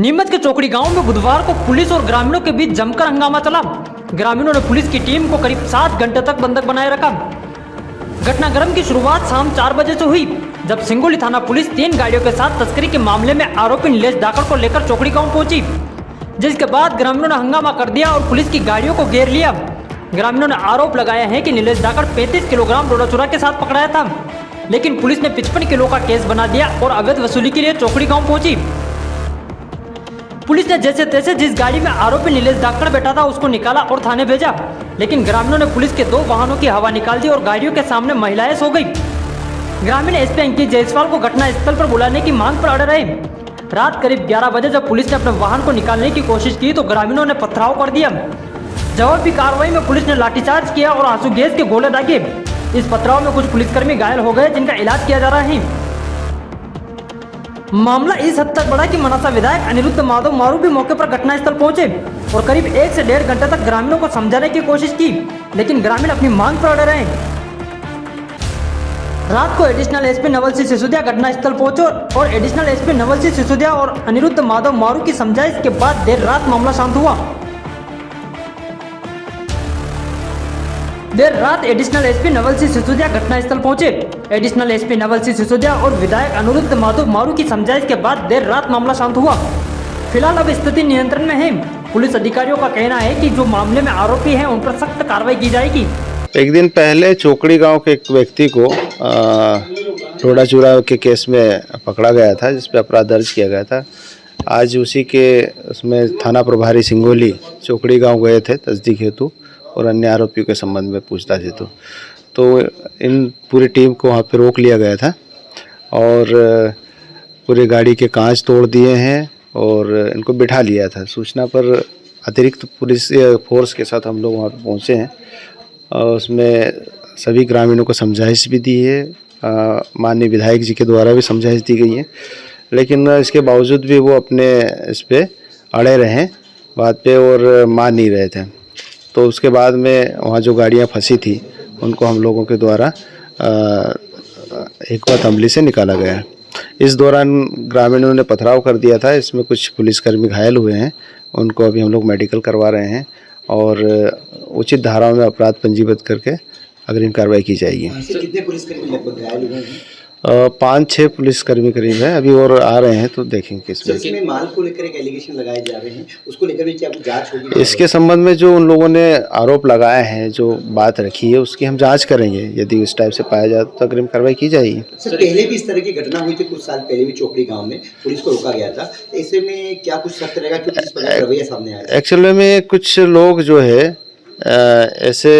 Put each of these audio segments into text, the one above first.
नीमच के चौकड़ी गांव में बुधवार को पुलिस और ग्रामीणों के बीच जमकर हंगामा चला। ग्रामीणों ने पुलिस की टीम को करीब 7 घंटे तक बंधक बनाए रखा। घटनाक्रम की शुरुआत शाम 4 बजे से हुई, जब सिंगोली थाना पुलिस 3 गाड़ियों के साथ तस्करी के मामले में आरोपी नीलेश डाकड़ को लेकर चौकड़ी गांव पहुंची, जिसके बाद ग्रामीणों ने हंगामा कर दिया और पुलिस की गाड़ियों को घेर लिया। ग्रामीणों ने आरोप लगाया है कि नीलेश डाकड़ 35 किलोग्राम डोडा चूरा के साथ पकड़ाया था, लेकिन पुलिस ने 55 किलो का केस बना दिया और अवैध वसूली के लिए चौकड़ी गांव पहुंची। पुलिस ने जैसे तैसे जिस गाड़ी में आरोपी नीलेश डाकड़ बैठा था उसको निकाला और थाने भेजा, लेकिन ग्रामीणों ने पुलिस के 2 वाहनों की हवा निकाल दी और गाड़ियों के सामने महिलाएं सो गई। ग्रामीण एसपी अंकित जायसवाल को घटनास्थल पर बुलाने की मांग पर अड़े रहे। रात करीब 11 बजे जब पुलिस ने अपने वाहन को निकालने की कोशिश की तो ग्रामीणों ने पथराव कर दिया। जवाबी कार्रवाई में पुलिस ने लाठीचार्ज किया और आंसू गैस के गोले दागे। इस पथराव में कुछ पुलिसकर्मी घायल हो गए, जिनका इलाज किया जा रहा है। मामला इस हद तक बढ़ा कि मनासा विधायक अनिरुद्ध माधव मारू भी मौके पर घटनास्थल पहुंचे और करीब 1 से 1.5 घंटे तक ग्रामीणों को समझाने की कोशिश की, लेकिन ग्रामीण अपनी मांग पर अड़े रहे। रात को एडिशनल एसपी नवल सिंह सिसोदिया घटनास्थल पहुंचे और एडिशनल एसपी नवल सिंह सिसोदिया और अनिरुद्ध माधव मारू की समझाइश के बाद देर रात मामला शांत हुआ। देर रात एडिशनल एसपी नवल सिंह सिसोदिया घटनास्थल पहुंचे। एडिशनल एसपी नवल सिंह सिसोदिया और विधायक अनिरुद्ध माधव मारू की समझाइश के बाद देर रात मामला शांत हुआ। फिलहाल अब स्थिति नियंत्रण में है। पुलिस अधिकारियों का कहना है कि जो मामले में आरोपी हैं उन पर सख्त कार्रवाई की जाएगी। एक दिन पहले चौकड़ी गांव के एक व्यक्ति को डोडा चूरा के केस में पकड़ा गया था, जिस पर अपराध दर्ज किया गया था। आज उसी के उसमें थाना प्रभारी सिंगोली चौकड़ी गांव गए थे तस्दीक हेतु और अन्य आरोपियों के संबंध में पूछताछ हेतु। तो इन पूरी टीम को वहाँ पे रोक लिया गया था और पूरी गाड़ी के कांच तोड़ दिए हैं और इनको बिठा लिया था। सूचना पर अतिरिक्त पुलिस फोर्स के साथ हम लोग वहाँ पे पहुँचे हैं और उसमें सभी ग्रामीणों को समझाइश भी दी है। माननीय विधायक जी के द्वारा भी समझाइश दी गई है, लेकिन इसके बावजूद भी वो अपने इस पे अड़े रहे बात पे और मान नहीं रहे थे। तो उसके बाद में वहाँ जो गाड़ियाँ फंसी थी उनको हम लोगों के द्वारा हिकमत अमली से निकाला गया। इस दौरान ग्रामीणों ने पथराव कर दिया था। इसमें कुछ पुलिसकर्मी घायल हुए हैं, उनको अभी हम लोग मेडिकल करवा रहे हैं और उचित धाराओं में अपराध पंजीबद्ध करके अग्रिम कार्रवाई की जाएगी। कितने पुलिसकर्मी लगभग घायल हुए हैं? 5-6 पुलिसकर्मी करीब है, अभी और आ रहे हैं तो देखेंगे किसमें। इसमें माल को लेकर एक एलिगेशन लगाए जा रहे हैं, उसको लेकर भी क्या जांच होगी? इसके संबंध में जो उन लोगों ने आरोप लगाए हैं, जो बात रखी है, उसकी हम जांच करेंगे। यदि इस टाइप से पाया जाए तो अग्रिम कार्रवाई की जाएगी। सर, पहले भी इस तरह की घटना हुई थी, कुछ साल पहले भी चौकड़ी गाँव में पुलिस को रोका गया था। ऐसे में क्या कुछ सख्त रहेगा, क्योंकि इस प्रकार का रवैया सामने आया? एक्चुअली में कुछ लोग जो है ऐसे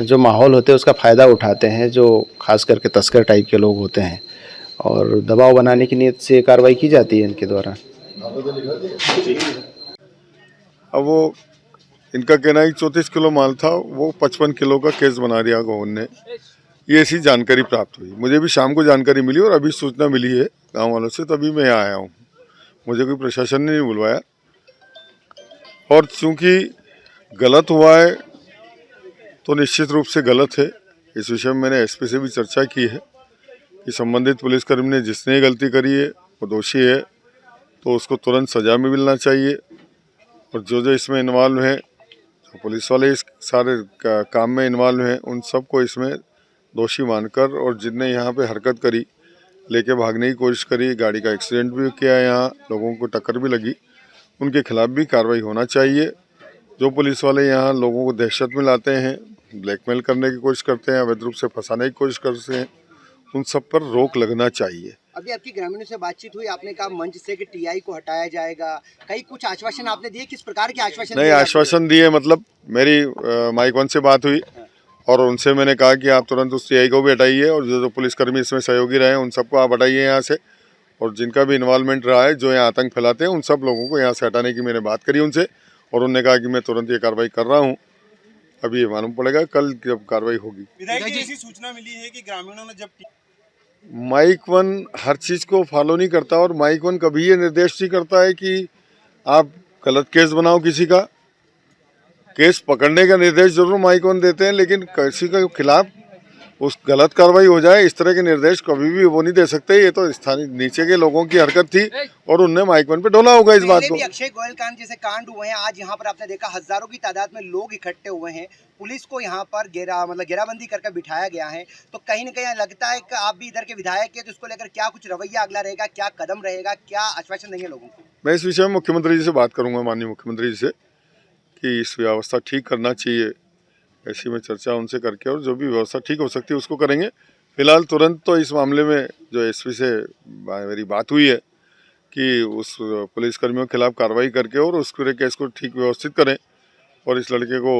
जो माहौल होते हैं उसका फ़ायदा उठाते हैं, जो खास करके तस्कर टाइप के लोग होते हैं, और दबाव बनाने की नीयत से कार्रवाई की जाती है इनके द्वारा। अब वो इनका कहना है कि 34 किलो माल था, वो 55 किलो का केस बना दिया गौन ने। ये ऐसी जानकारी प्राप्त हुई। मुझे भी शाम को जानकारी मिली और अभी सूचना मिली है गांव वालों से, तभी मैं आया हूँ। मुझे कोई प्रशासन ने नहीं बुलवाया और चूँकि गलत हुआ है तो निश्चित रूप से गलत है। इस विषय में मैंने एसपी से भी चर्चा की है कि संबंधित पुलिसकर्मी ने जिसने गलती करी है वो दोषी है, तो उसको तुरंत सजा में मिलना चाहिए। और जो इसमें इन्वॉल्व हैं, जो पुलिस वाले इस सारे काम में इन्वॉल्व हैं, उन सबको इसमें दोषी मानकर, और जिनने यहाँ पे हरकत करी, लेके भागने की कोशिश करी, गाड़ी का एक्सीडेंट भी किया, यहाँ लोगों को टक्कर भी लगी, उनके खिलाफ भी कार्रवाई होना चाहिए। जो पुलिस वाले यहाँ लोगों को दहशत में लाते हैं, ब्लैकमेल करने की कोशिश करते हैं, अवैध रूप से फंसाने की कोशिश करते हैं, उन सब पर रोक लगना चाहिए। अभी आपकी ग्रामीणों से बातचीत हुई, आपने कहा मंच से कि टीआई को हटाया जाएगा, कई कुछ आश्वासन आपने दिए, किस प्रकार के आश्वासन? नहीं, आश्वासन दिए मतलब मेरी माइक 1 से बात हुई और उनसे मैंने कहा कि आप तुरंत उस टीआई को भी हटाइए और जो पुलिसकर्मी इसमें सहयोगी रहे उन सबको आप हटाइए यहाँ से, और जिनका भी इन्वॉल्वमेंट रहा है, जो यहाँ आतंक फैलाते हैं, उन सब लोगों को यहाँ से हटाने की मैंने बात करी उनसे, और उन्होंने कहा कि मैं तुरंत ये कार्रवाई कर रहा हूँ। अभी ये मालूम पड़ेगा कल जब कार्रवाई होगी। विधायक जी, ऐसी सूचना मिली है कि ग्रामीणों ने जब माइक 1 हर चीज़ को फॉलो नहीं करता, और माइक 1 कभी ये निर्देश नहीं करता है कि आप गलत केस बनाओ। किसी का केस पकड़ने का निर्देश जरूर माइक 1 देते हैं, लेकिन किसी के खिलाफ उस गलत कार्रवाई हो जाए, इस तरह के निर्देश कभी भी वो नहीं दे सकते। ये तो स्थानीय नीचे के लोगों की हरकत थी और उनने माइकमैन पे डोला होगा इस बात पहले को। भी अक्षय गोयल कांड जैसे कांड हुए हैं, आज यहाँ पर आपने देखा हजारों की तादाद में लोग इकट्ठे हुए हैं, पुलिस को यहाँ पर घेराबंदी करके बिठाया गया है। तो कहीं न कहीं लगता है कि आप भी इधर के विधायक है, तो इसको लेकर क्या कुछ रवैया अगला रहेगा, क्या कदम रहेगा, क्या आश्वासन देंगे लोगों को? मैं इस विषय में मुख्यमंत्री जी से बात करूंगा, माननीय मुख्यमंत्री जी से, कि इस व्यवस्था ठीक करना चाहिए। ऐसी में चर्चा उनसे करके और जो भी व्यवस्था ठीक हो सकती है उसको करेंगे। फिलहाल तुरंत तो इस मामले में जो एसपी से मेरी बात हुई है कि उस पुलिसकर्मियों के खिलाफ कार्रवाई करके और उस पूरे केस को ठीक व्यवस्थित करें और इस लड़के को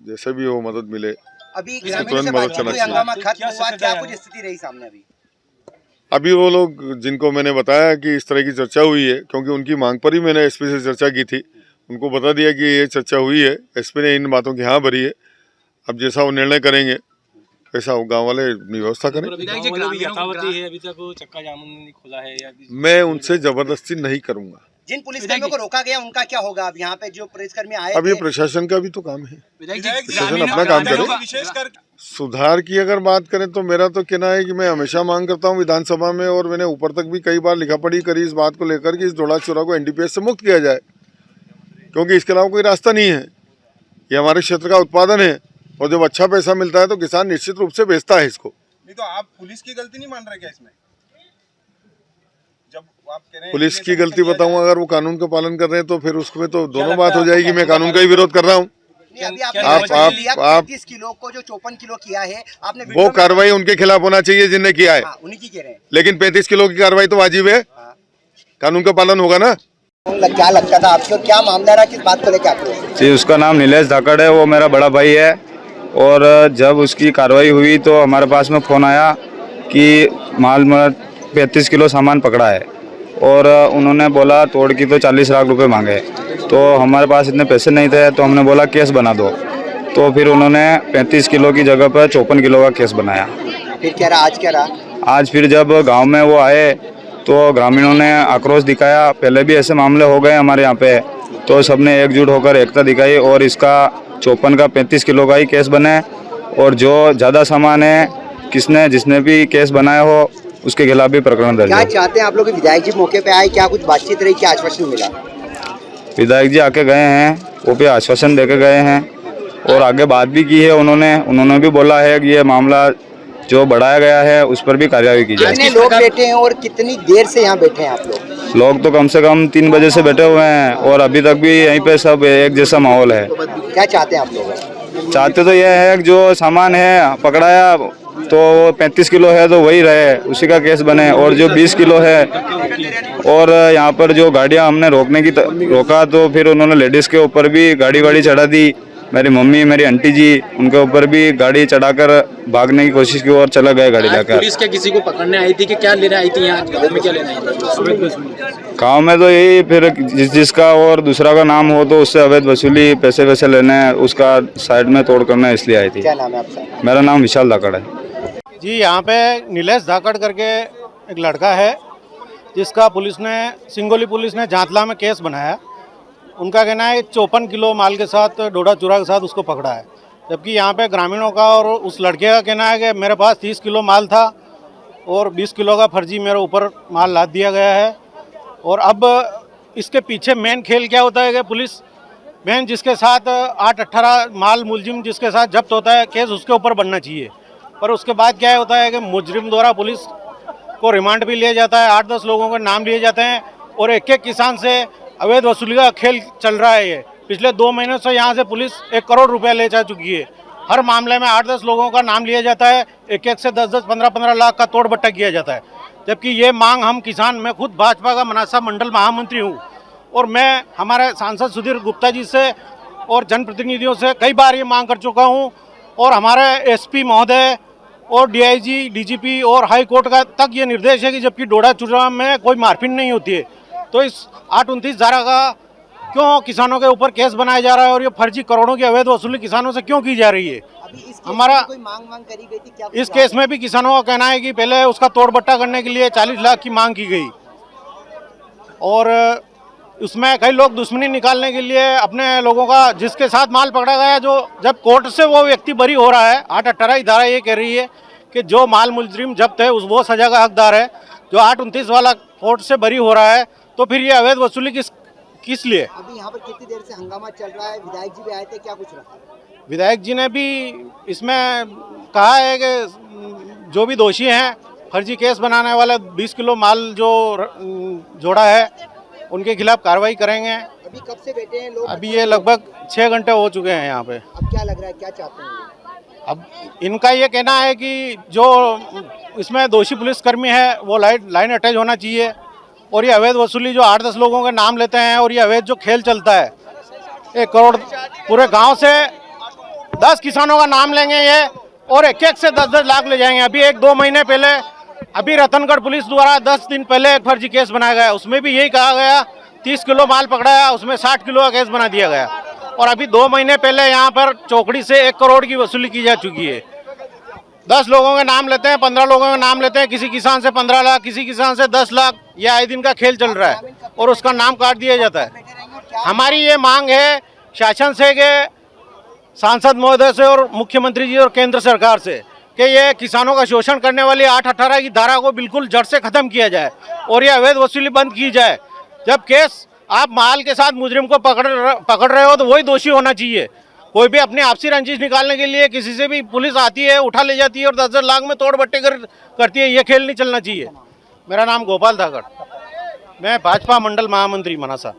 जैसे भी हो मदद मिले। अभी तुरंत मदद करना चाहिए। हंगामा खत्म हुआ, क्या कुछ स्थिति रही सामने? अभी वो लोग जिनको मैंने बताया कि इस तरह की चर्चा हुई है, क्योंकि उनकी मांग पर ही मैंने एसपी से चर्चा की थी, उनको बता दिया कि ये चर्चा हुई है, एसपी ने इन बातों की हाँ भरी है। अब जैसा वो निर्णय करेंगे वैसा वो गांव वाले व्यवस्था करें। अभी तक चक्का जामुन नहीं खुला है या मैं उनसे जबरदस्ती नहीं करूंगा। जिन पुलिसकर्मियों को रोका गया उनका क्या होगा? अब यहाँ पे जो पुलिसकर्मी आए अब ये थे, प्रशासन का भी तो काम है, विधायक जी, प्रशासन अपना काम करे। विशेषकर सुधार की अगर बात करें तो मेरा तो कहना है कि मैं हमेशा मांग करता हूं विधानसभा में, और मैंने ऊपर तक भी कई बार लिखा पढ़ी करी इस बात को लेकर कि इस डोडा चूरा को एनडीपीएस से मुक्त किया जाए, क्योंकि इसके अलावा कोई रास्ता नहीं है। ये हमारे क्षेत्र का उत्पादन है और जब अच्छा पैसा मिलता है तो किसान निश्चित रूप से बेचता है इसको। नहीं तो आप पुलिस की गलती नहीं मान रहे क्या इसमें? जब आप कह रहे हैं पुलिस की गलती बताऊं, अगर वो कानून का पालन कर रहे हैं तो फिर उसमें तो दोनों बात हो जाएगी। मैं कानून का ही विरोध कर रहा हूँ। नहीं, अभी आप 35 किलो को जो 54 किलो किया है आपने, वो कार्रवाई उनके खिलाफ होना चाहिए जिनने किया है, उन्हीं की कह रहे हैं। लेकिन 35 किलो की कार्रवाई तो वाजिब है, कानून का पालन होगा ना। क्या लगता था आपको, क्या मामला रहा, किस बात को लेकर आपको? जी, उसका नाम नीलेश धाकड़ है, वो मेरा बड़ा भाई है। और जब उसकी कार्रवाई हुई तो हमारे पास में फ़ोन आया कि माल में 35 किलो सामान पकड़ा है और उन्होंने बोला तोड़ की तो 40 लाख रुपए मांगे। तो हमारे पास इतने पैसे नहीं थे तो हमने बोला केस बना दो। तो फिर उन्होंने 35 किलो की जगह पर 54 किलो का केस बनाया। फिर क्या रहा, आज क्या रहा? आज फिर जब गांव में वो आए तो ग्रामीणों ने आक्रोश दिखाया। पहले भी ऐसे मामले हो गए हमारे यहाँ पे, तो सबने एकजुट होकर एकता दिखाई और इसका 54 का 35 किलो का ही केस बने। और जो ज़्यादा सामान है जिसने भी केस बनाया हो उसके खिलाफ भी प्रकरण दर्ज क्या हो। चाहते हैं आप लोग? विधायक जी मौके पे आए, क्या कुछ बातचीत रही, क्या आश्वासन मिला? विधायक जी आके गए हैं, वो भी आश्वासन देके गए हैं और आगे बात भी की है। उन्होंने भी बोला है कि ये मामला जो बढ़ाया गया है उस पर भी कार्रवाई की जाए। कितने लोग बैठे हैं और कितनी देर से यहाँ बैठे हैं आप लोग? लोग तो कम से कम 3 बजे से बैठे हुए हैं और अभी तक भी यहीं पे सब एक जैसा माहौल है। क्या चाहते हैं आप लोग? चाहते तो यह है कि जो सामान है पकड़ाया तो 35 किलो है तो वही रहे, उसी का केस बने। और जो 20 किलो है, और यहाँ पर जो गाड़ियाँ हमने रोका तो फिर उन्होंने लेडीज़ के ऊपर भी गाड़ी चढ़ा दी। मेरी मम्मी, मेरी आंटी जी, उनके ऊपर भी गाड़ी चढ़ाकर भागने की कोशिश की और चला गया गाड़ी लेकर। पुलिस क्या किसी को पकड़ने आई थी कि क्या लेने आई थी यहाँ गाँव में? क्या लेने आई थी गाँव में? तो यही फिर जिसका और दूसरा का नाम हो तो उससे अवैध वसूली, पैसे लेने, उसका साइड में तोड़ करना, इसलिए आई थी। क्या नाम है आपका? मेरा नाम विशाल धाकड़ है। जी, यहाँ पे नीलेश धाकड़ करके एक लड़का है जिसका सिंगोली पुलिस ने जांतला में केस बनाया। उनका कहना है 54 किलो माल के साथ, डोडा चूरा के साथ उसको पकड़ा है। जबकि यहाँ पे ग्रामीणों का और उस लड़के का कहना है कि मेरे पास 30 किलो माल था और 20 किलो का फर्जी मेरे ऊपर माल लाद दिया गया है। और अब इसके पीछे मेन खेल क्या होता है कि पुलिस मेन जिसके साथ 8-18 माल मुलजिम जिसके साथ जब्त होता है, केस उसके ऊपर बनना चाहिए। पर उसके बाद क्या होता है कि मुजरिम द्वारा पुलिस को रिमांड भी लिया जाता है, 8-10 लोगों के नाम लिए जाते हैं और एक किसान से अवैध वसूली का खेल चल रहा है। ये पिछले 2 महीनों से यहाँ से पुलिस 1 करोड़ रुपया ले जा चुकी है। हर मामले में 8-10 लोगों का नाम लिया जाता है, एक से 10-10, 15-15 लाख का तोड़ बट्टा किया जाता है। जबकि ये मांग हम किसान, मैं खुद भाजपा का मनासा मंडल महामंत्री हूँ और मैं हमारे सांसद सुधीर गुप्ता जी से और जनप्रतिनिधियों से कई बार ये मांग कर चुका हूँ। और हमारे एसपी महोदय और डीआईजी, डीजीपी और हाई कोर्ट का तक ये निर्देश है कि जबकि डोडा चूरा में कोई मारपीट नहीं होती है, तो इस 829 धारा का क्यों किसानों के ऊपर केस बनाया जा रहा है और ये फर्जी करोड़ों की अवैध वसूली किसानों से क्यों की जा रही है? हमारा कोई मांग करी गई थी क्या? इस केस में भी किसानों का कहना है कि पहले उसका तोड़ बट्टा करने के लिए 40 लाख की मांग की गई और उसमें कई लोग दुश्मनी निकालने के लिए अपने लोगों का, जिसके साथ माल पकड़ा गया, जो जब कोर्ट से वो व्यक्ति बरी हो रहा है, 818 की धारा ये कह रही है कि जो माल मुजरिम जब्त है वो सजा का हकदार है। जो 829 वाला कोर्ट से बरी हो रहा है, तो फिर ये अवैध वसूली किस लिए? अभी यहाँ पर कितनी देर से हंगामा चल रहा है? विधायक जी भी आए थे, क्या कुछ रखा? विधायक जी ने भी इसमें कहा है कि जो भी दोषी हैं, फर्जी केस बनाने वाले 20 किलो माल जो जोड़ा है, उनके खिलाफ कार्रवाई करेंगे। अभी कब से बैठे हैं लोग? अभी ये लगभग 6 घंटे हो चुके हैं यहाँ पे। अब क्या लग रहा है, क्या चाहते हैं? अब इनका ये कहना है कि जो इसमें दोषी पुलिसकर्मी है वो लाइन अटैच होना चाहिए, और ये अवैध वसूली जो 8-10 लोगों के नाम लेते हैं, और ये अवैध जो खेल चलता है 1 करोड़ पूरे गांव से 10 किसानों का नाम लेंगे ये, और एक से 10-10 लाख ले जाएंगे। अभी 1-2 महीने पहले अभी रतनगढ़ पुलिस द्वारा 10 दिन पहले एक फर्जी केस बनाया गया, उसमें भी यही कहा गया 30 किलो माल पकड़ाया, उसमें 60 किलो का केस बना दिया गया। और अभी 2 महीने पहले यहाँ पर चौकड़ी से 1 करोड़ की वसूली की जा चुकी है। 10 लोगों के नाम लेते हैं, 15 लोगों के नाम लेते हैं, किसी किसान से 15 लाख, किसी किसान से 10 लाख, यह आए दिन का खेल चल रहा है, और उसका नाम काट दिया जाता है। हमारी ये मांग है शासन से, के सांसद महोदय से, और मुख्यमंत्री जी और केंद्र सरकार से, कि ये किसानों का शोषण करने वाली 818 की धारा को बिल्कुल जड़ से खत्म किया जाए, और ये अवैध वसूली बंद की जाए। जब केस आप माल के साथ मुजरिम को पकड़ रहे हो तो वही दोषी होना चाहिए। कोई भी अपनी आपसी रंजिश निकालने के लिए किसी से भी पुलिस आती है, उठा ले जाती है और 10-10 लाख में तोड़ बट्टे करती है, ये खेल नहीं चलना चाहिए। मेरा नाम गोपाल धाकड़, मैं भाजपा मंडल महामंत्री मनासा।